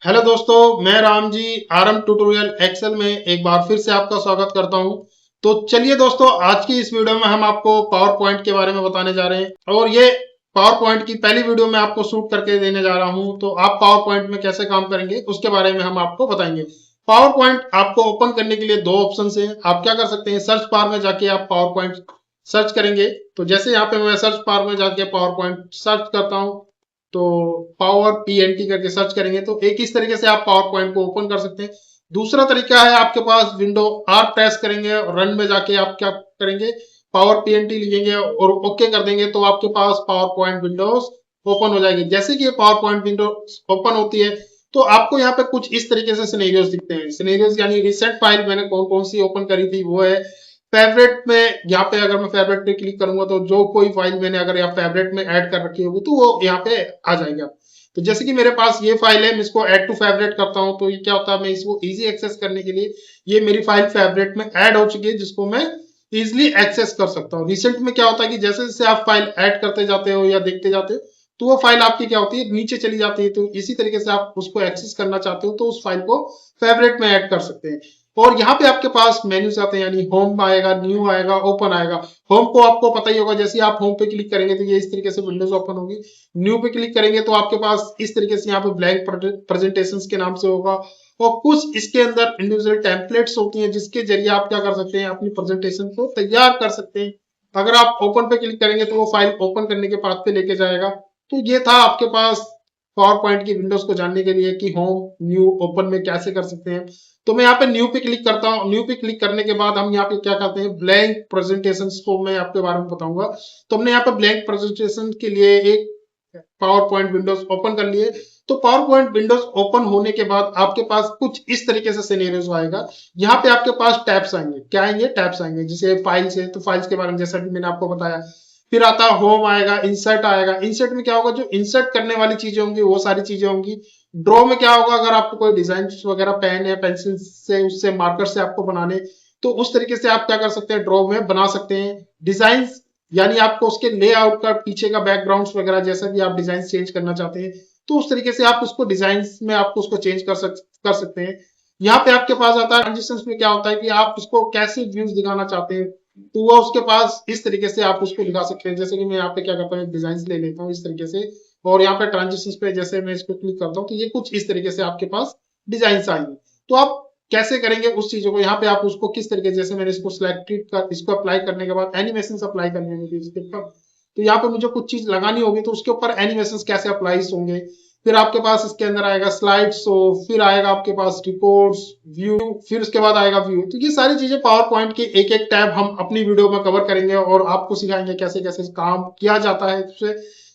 Hello दोस्तों, मैं Ram ji RM tutorial Excel में एक बार फिर से आपका स्वागत करता हूं। तो चलिए दोस्तों, आज की इस वीडियो में हम आपको पावर पॉइंट के बारे में बताने जा रहे हैं और ये पावर पॉइंट की पहली वीडियो मैं आपको शूट करके देने जा रहा हूं। तो आप पावर पॉइंट में कैसे काम करेंगे उसके बारे में हम आपको बताएंगे। पावर पॉइंट आपको ओपन करने के लिए दो ऑप्शन है। आप क्या कर सकते हैं, सर्च बार में जाके आप पावर पॉइंट सर्च करेंगे। तो जैसे यहाँ पे मैं सर्च बार में जाके पावर पॉइंट सर्च करता हूँ, तो पावर पीएनटी करके सर्च करेंगे तो एक इस तरीके से आप पावर पॉइंट को ओपन कर सकते हैं। दूसरा तरीका है, आपके पास विंडो आर प्रेस करेंगे और रन में जाके आप क्या करेंगे, पावर पीएनटी लिखेंगे और ओके कर देंगे तो आपके पास पावर पॉइंट विंडोज ओपन हो जाएगी। जैसे कि ये पावर पॉइंट विंडो ओपन होती है तो आपको यहाँ पे कुछ इस तरीके से सिनेरियोज दिखते हैं। सिनेरियोज यानी रिसेंट फाइल मैंने कौन कौन सी ओपन करी थी वो है। फेवरेट में यहाँ पे अगर मैं फेवरेट पे क्लिक करूंगा तो जो कोई फाइल मैंने अगर यहाँ फेवरेट में ऐड कर रखी होगी तो वो यहाँ पे आ जाएगा। तो जैसे कि मेरे पास ये फाइल है, मैं इसको ऐड टू फेवरेट करता हूँ तो ये क्या होता है, मैं इसको इजी एक्सेस करने के लिए ये मेरी फाइल फेवरेट में ऐड हो चुकी है जिसको मैं इजिली एक्सेस कर सकता हूँ। रिसेंट में क्या होता है कि जैसे जैसे आप फाइल ऐड करते जाते हो या देखते जाते हो तो वो फाइल आपकी क्या होती है, नीचे चली जाती है। तो इसी तरीके से आप उसको एक्सेस करना चाहते हो तो उस फाइल को फेवरेट में ऐड कर सकते हैं। और यहाँ पे आपके पास मेन्यूज आते हैं, यानी होम आएगा, न्यू आएगा, ओपन आएगा। होम को आपको पता ही होगा, जैसे आप होम पे क्लिक करेंगे तो ये इस तरीके से विंडोज ओपन होगी। न्यू पे क्लिक करेंगे तो आपके पास इस तरीके से यहाँ पे ब्लैंक प्रेजेंटेशंस के नाम से होगा और कुछ इसके अंदर इंडिविजुअल टेम्पलेट्स होती हैं जिसके जरिए आप क्या कर सकते हैं, अपनी प्रेजेंटेशन को तैयार कर सकते हैं। अगर आप ओपन पे क्लिक करेंगे तो वो फाइल ओपन करने के पाथ पे लेके जाएगा। तो ये था आपके पास पावर पॉइंट की विंडोज को जानने के लिए कि होम न्यू ओपन में कैसे कर सकते हैं। तो मैं यहाँ पे न्यू पे क्लिक करता हूँ। न्यू पे क्लिक करने के बाद हम यहाँ पे क्या करते हैं, ब्लैंक प्रेजेंटेशन को मैं आपके बारे में बताऊंगा। तो हमने यहाँ पे ब्लैंक प्रेजेंटेशन के लिए एक पावर पॉइंट विंडोज ओपन कर लिए। तो पावर पॉइंट विंडोज ओपन होने के बाद आपके पास कुछ इस तरीके से सिनेरियोज आएगा। यहाँ पे आपके पास टैब्स आएंगे, क्या आएंगे, टैब्स आएंगे। जैसे फाइल्स है तो फाइल्स के बारे में जैसा कि मैंने आपको बताया। फिर आता है होम आएगा, इंसर्ट आएगा। इंसर्ट में क्या होगा, जो इंसर्ट करने वाली चीजें होंगी वो सारी चीजें होंगी। ड्रॉ में क्या होगा, अगर आपको कोई डिजाइन वगैरह पेन या पेंसिल से उससे मार्कर से आपको बनाने, तो उस तरीके से आप क्या कर सकते हैं, ड्रॉ में बना सकते हैं। डिजाइन यानी आपको उसके लेआउट का पीछे का बैकग्राउंड वगैरह जैसा भी आप डिजाइन चेंज करना चाहते हैं तो उस तरीके से आप उसको डिजाइन में आपको उसको चेंज कर सकते हैं। यहाँ पे आपके पास आता है ट्रांजिशंस में क्या होता है कि आप उसको कैसे व्यूज दिखाना चाहते हैं तो वो उसके पास इस तरीके से आप उसको दिखा सकते हैं। जैसे कि मैं यहाँ पे क्या करता हूँ, डिजाइन ले लेता हूँ इस तरीके से और यहाँ पे ट्रांजिशंस पे जैसे मैं इसको क्लिक करता हूँ तो ये कुछ इस तरीके से आपके पास डिजाइन आएंगे। तो आप कैसे करेंगे उस चीजों को, यहाँ पे आप उसको किस तरीके से, जैसे मैंने इसको सिलेक्टेड कर इसको अप्लाई करने के बाद एनिमेशन अप्लाई करने होंगे इसके ऊपर। तो यहाँ पे मुझे कुछ चीज लगानी होगी तो उसके ऊपर एनिमेशन कैसे अप्लाई होंगे। फिर आपके पास इसके अंदर आएगा स्लाइड शो, फिर आएगा आपके पास रिपोर्ट्स, व्यू, फिर उसके बाद आएगा व्यू। तो ये सारी चीजें पावर पॉइंट के एक एक टैब हम अपनी वीडियो में कवर करेंगे और आपको सिखाएंगे कैसे कैसे काम किया जाता है इससे।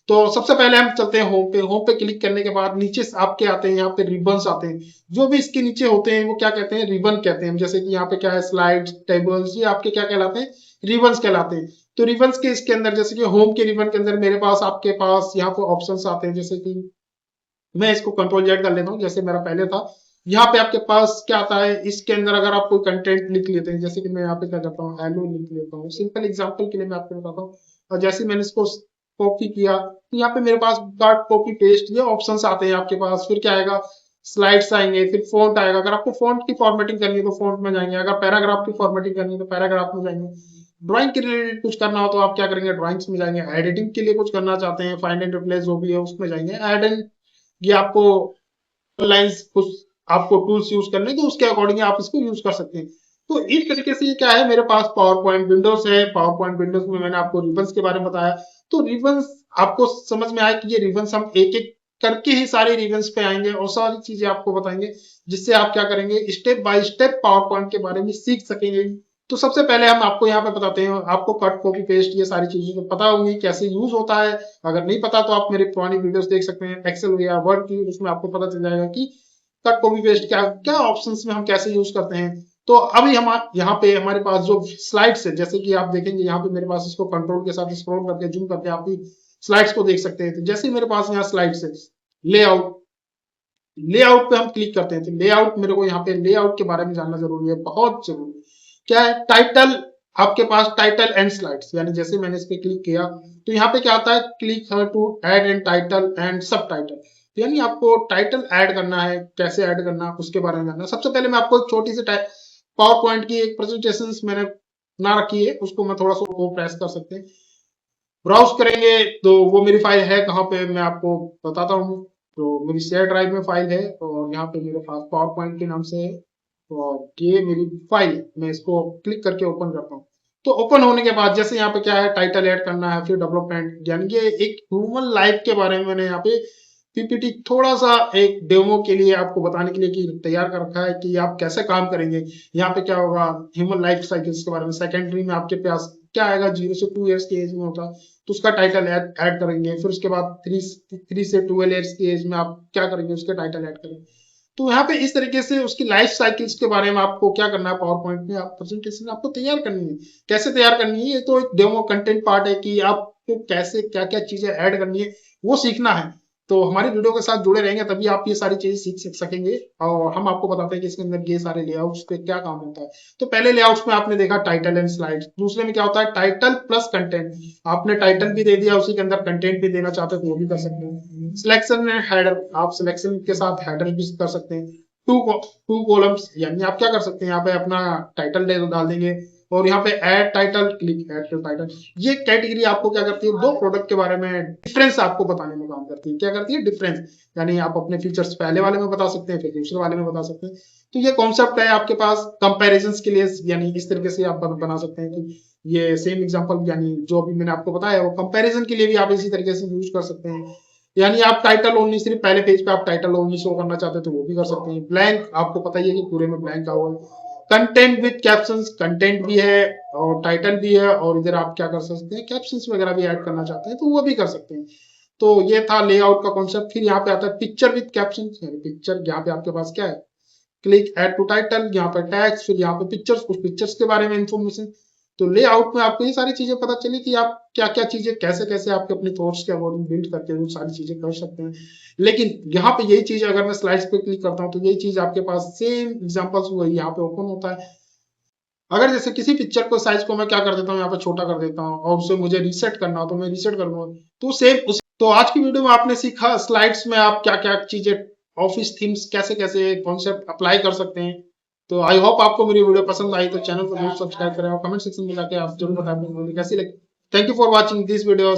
तो सबसे पहले हम चलते हैं होम पे। होम पे क्लिक करने के बाद नीचे से आपके आते हैं, यहाँ पे रिबन्स आते हैं। जो भी इसके नीचे होते हैं वो क्या कहते हैं, रिबन कहते हैं। जैसे कि यहाँ पे क्या है, स्लाइड, टेबल्स, ये आपके क्या कहलाते हैं, रिबन्स कहलाते हैं। तो रिबन्स के इसके अंदर, जैसे कि होम के रिबन के अंदर मेरे पास आपके पास यहाँ पे ऑप्शंस आते हैं। जैसे कि मैं इसको कंट्रोल जेड कर लेता हूँ जैसे मेरा पहले था। यहाँ पे आपके पास क्या आता है, इसके अंदर अगर आप कोई कंटेंट लिख लेते हैं, जैसे कि मैं यहाँ पे क्या करता हूँ, हेलो लिख लेता हूँ। सिंपल एग्जांपल के लिए मैं आपको बताता हूँ। और जैसे मैंने इसको कॉपी किया तो यहाँ पे मेरे पास कट, कॉपी, पेस्ट ये ऑप्शंस आते हैं आपके पास। फिर क्या आएगा, स्लाइड्स आएंगे, फिर फॉन्ट आएगा। अगर आपको फॉन्ट की फॉर्मेटिंग करनी है तो फॉन्ट में जाएंगे, अगर पैराग्राफ की फॉर्मेटिंग करनी है तो पैराग्राफ में जाएंगे। ड्राइंग के रिलेटेड कुछ करना हो तो आप क्या करेंगे, ड्राइंग्स में जाएंगे। एडिटिंग के लिए कुछ करना चाहते हैं, फाइंड एंड रिप्लेस जो भी है उसमें जाएंगे। एड एंड, ये आपको ऑनलाइन कुछ आपको टूल्स यूज करने तो उसके अकॉर्डिंग आप इसको यूज कर सकते हैं। तो इस तरीके से ये क्या है, मेरे पास पावर पॉइंट विंडोज है। पावर पॉइंट विंडोज में मैंने आपको रिबन्स के बारे में बताया। तो रिबन्स आपको समझ में आया कि ये रिबन्स हम एक एक करके ही सारे रिबन्स पे आएंगे और सारी चीजें आपको बताएंगे जिससे आप क्या करेंगे, step by step power point के बारे में सीख सकेंगे। तो सबसे पहले हम आपको यहाँ पे बताते हैं, आपको कट, कॉपी, पेस्ट ये सारी चीजें तो पता होंगी कैसे यूज होता है। अगर नहीं पता तो आप मेरे पुरानी वीडियोस देख सकते हैं, एक्सेल या वर्ड की, उसमें आपको पता चल जाएगा कि कट, कॉपी, पेस्ट क्या क्या ऑप्शंस में हम कैसे यूज करते हैं। तो अभी हम यहाँ पे हमारे पास जो स्लाइड्स है, जैसे कि आप देखेंगे यहाँ पे मेरे पास, इसको कंट्रोल के साथ स्क्रॉल करके जूम करके आप भी स्लाइड्स को देख सकते हैं। तो जैसे ही मेरे पास यहाँ स्लाइड्स है, लेआउट, लेआउट पे हम क्लिक करते हैं तो लेआउट, मेरे को यहाँ पे लेआउट के बारे में जानना जरूरी है, बहुत जरूरी। क्या है, टाइटल, आपके पास टाइटल एंड स्लाइड्स, यानी जैसे मैंने इस पे क्लिक किया तो यहाँ पे क्या आता है, click to add and title and subtitle. यानी आपको टाइटल ऐड करना है, कैसे ऐड करना है उसके बारे में जानना है। सबसे पहले मैं आपको एक छोटी सी पावर पॉइंट की एक प्रेजेंटेशन मैंने ना रखी है, उसको मैं थोड़ा सा वो प्रेस कर सकते हैं, ब्राउज करेंगे तो वो मेरी फाइल है कहाँ पे मैं आपको बताता हूँ। तो मेरी शेयर ड्राइव में फाइल है और यहाँ पे मेरे पास पावर पॉइंट के नाम से है और ये मेरी फाइल, मैं इसको क्लिक करके ओपन करता हूँ। तो ओपन होने के बाद जैसे यहाँ पे क्या है, टाइटल ऐड करना है, फिर डेवलपमेंट, यानी ये एक ह्यूमन लाइफ के बारे में मैंने यहाँ पे पीपीटी थोड़ा सा एक डेमो के लिए आपको बताने के लिए कि तैयार कर रखा है कि आप कैसे काम करेंगे। यहाँ पे क्या होगा, ह्यूमन लाइफ साइकिल्स के बारे में, सेकेंडरी में आपके पास क्या आएगा, 0 से 2 ईयर्स की एज में होता है तो उसका टाइटल ऐड करेंगे। फिर उसके बाद 3 से 12 ईयर्स की एज में आप क्या करेंगे, उसके टाइटल ऐड करेंगे। तो यहाँ पे इस तरीके से उसकी लाइफ साइकिल्स के बारे में आपको क्या करना है, पावर पॉइंट में आप प्रेजेंटेशन आपको तैयार करनी है। कैसे तैयार करनी है, ये तो एक डेमो कंटेंट पार्ट है कि आपको कैसे क्या क्या चीजें ऐड करनी है वो सीखना है। तो हमारी वीडियो के साथ जुड़े रहेंगे तभी आप ये सारी चीजें सीख सकेंगे और हम आपको बताते हैं कि इसके अंदर ये सारे लेआउट्स पे क्या काम होता है। तो पहले लेआउट्स में आपने देखा टाइटल एंड स्लाइड्स, दूसरे में क्या होता है, टाइटल प्लस कंटेंट। आपने टाइटल भी दे दिया, उसी के अंदर कंटेंट भी देना चाहते हैं तो वो भी कर सकते हैं। सिलेक्शन एंड हेडर, आप सिलेक्शन के साथ हेडर भी कर सकते हैं। टू कॉलम्स, यानी आप क्या कर सकते हैं, यहाँ पे अपना टाइटल डाल देंगे और यहाँ पे add title, click add to title. ये कैटेगरी आपको क्या करती है, दो प्रोडक्ट के बारे में डिफरेंस आपको बताने में काम करती है। क्या करती है, डिफरेंस, यानी आप अपने फीचर्स पहले वाले में बता सकते हैं, फिर दूसरे वाले में बता सकते हैं। तो ये कॉन्सेप्ट है आपके पास कंपैरिजंस के लिए, यानी इस तरीके से आप बना सकते हैं कि ये सेम एग्जांपल, यानी जो अभी मैंने आपको बताया वो कंपैरिजन के लिए भी आप इसी तरीके से यूज कर सकते हैं। यानी आप टाइटल ओनली, सिर्फ पहले पेज पे आप टाइटल ओनली शो करना चाहते हैं तो वो भी कर सकते हैं। ब्लैंक, आपको पता ही है कि पूरे में ब्लैंक का हुआ है। कंटेंट विद कैप्शंस, कंटेंट भी है और टाइटल भी है और इधर आप क्या कर सकते हैं, कैप्शंस वगैरह भी ऐड करना चाहते हैं तो वो भी कर सकते हैं। तो ये था लेआउट का कॉन्सेप्ट। फिर यहाँ पे आता है पिक्चर विद कैप्शन, पिक्चर, यहाँ पे आपके पास क्या है, क्लिक ऐड टू टाइटल, यहाँ पर टैग्स, फिर यहाँ पे पिक्चर्स, कुछ पिक्चर्स के बारे में इंफॉर्मेशन। तो लेआउट में आपको ये सारी चीजें पता चली कि आप क्या क्या चीजें कैसे कैसे आपके अपने थॉट्स के अकॉर्डिंग बिल्ड करके वो सारी चीजें कर सकते हैं। लेकिन यहाँ पे यही चीज अगर मैं स्लाइड्स पे क्लिक करता हूँ तो यही चीज आपके पास सेम एग्जांपल्स वही यहाँ पे ओपन होता है। अगर जैसे किसी पिक्चर को साइज को मैं क्या कर देता हूँ, यहाँ पे छोटा कर देता हूँ और उसे मुझे रीसेट करना हो तो मैं रीसेट करूंगा तो सेम उस। तो आज की वीडियो में आपने सीखा स्लाइड्स में आप क्या क्या चीजें, ऑफिस थीम्स कैसे कैसे कॉन्सेप्ट अप्लाई कर सकते हैं। तो आई होप आपको मेरी वीडियो पसंद आई, तो चैनल को जरूर सब्सक्राइब करें और कमेंट सेक्शन में जाके आप जरूर बताएं आपको वीडियो कैसी लगी। Thank you for watching this video.